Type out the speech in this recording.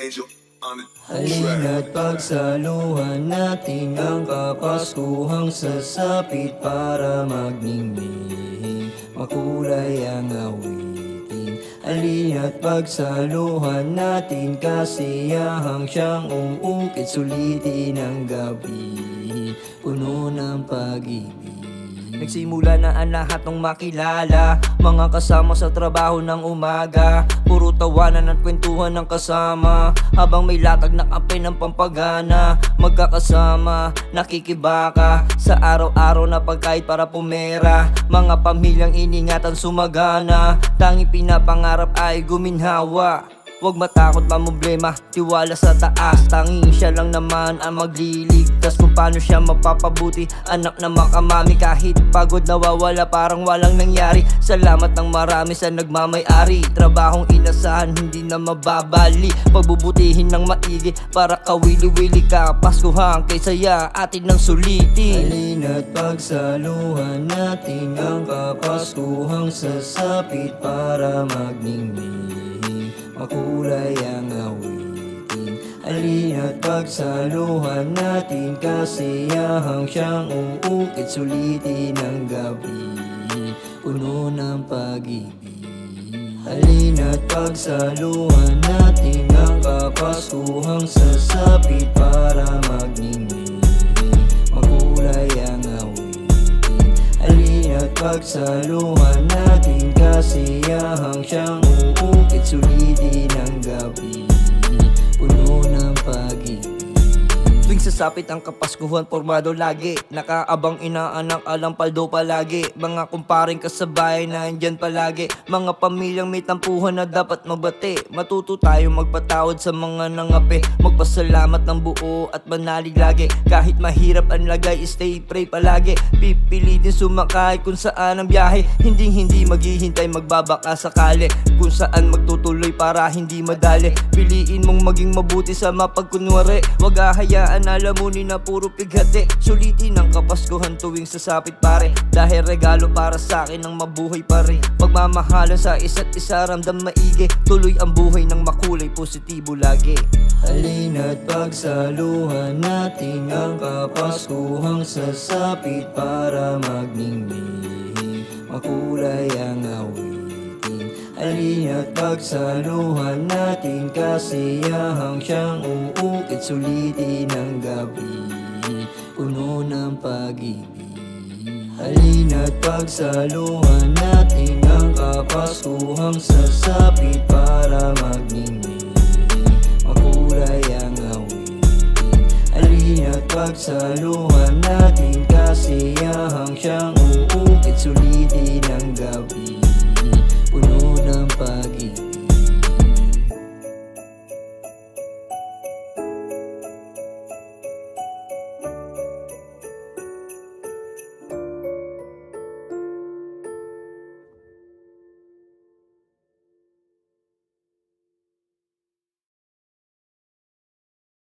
Angel on the Halina't pagsaluhan natin ang Kapaskuhang sasapit para magningning, makulay ang awitin. Halina't pagsaluhan natin kasiyahang siyang uukit, sulitin ang gabi, puno ng pag-ibig. Nagsimula na ang lahat ng makilala, mga kasama sa trabaho ng umaga. Puro tawanan at kwentuhan ng kasama, habang may latag na kape ng pampagana. Magkakasama, nakikibaka sa araw-araw na pagkain para pumera. Mga pamilyang iningatan sumagana, tanging pinapangarap ay guminhawa. Huwag matakot mamblema, tiwala sa taas. Tanging siya lang naman ang magliligtas kung paano siya mapapabuti. Anak na makamami kahit pagod nawawala, parang walang nangyari. Salamat ng marami sa nagmamay-ari, trabahong inasahan hindi na mababali. Pagbubutihin ng maigi para kawili-wili ka. Paskuhan kay saya atin ng sulitin. Halina't pagsaluhan natin ang Kapaskuhang sasapit para magningning, makulay ang awitin. Halina't pagsaluhan natin kasiyahang siyang uukit, sulitin ang gabi, puno ng pag-ibig. Halina't pagsaluhan natin ang Kapaskuhang sasapit para magningning, makulay ang awitin. Halina't pagsaluhan natin kasiyahang siyang uukit, sulitin ang gabi, puno ng pag-ibig. Tuwing sasapit ang Kapaskuhan, formado lagi, nakaabang inaanak alang paldo palagi. Mga kumparing kasabay na andyan palagi, mga pamilyang may tampuhan na dapat mabati. Matuto tayo magpatawad sa mga nangapi, magpasalamat ng buo at manalig lagi. Kahit mahirap ang lagay, stay pray palagi. Pipilitin sumakay kung saan ang biyahe, hindi maghihintay, magbabaka sakali kung saan magtutuloy para hindi madali. Piliin mong maging mabuti sa mapagkunwari, wag ahayaan na lamunin na puro pighati. Sulitin ang Kapaskuhan tuwing sasapit pare, dahil regalo para sa akin ang mabuhay pa rin. Pagmamahalan sa isa't isa, ramdam maigi, tuloy ang buhay ng makulay, positibo lagi. Halina't pagsaluhan natin ang Kapaskuhang sasapit para magningning, makulay ang awitin. Halina't pagsaluhan natin kasiyahang siyang uukit, sulitin ang gabi, puno ng pag-ibig. Halina't pagsaluhan natin ang Kapaskuhang sasapit para magningning, makulay ang awitin. Halina't pagsaluhan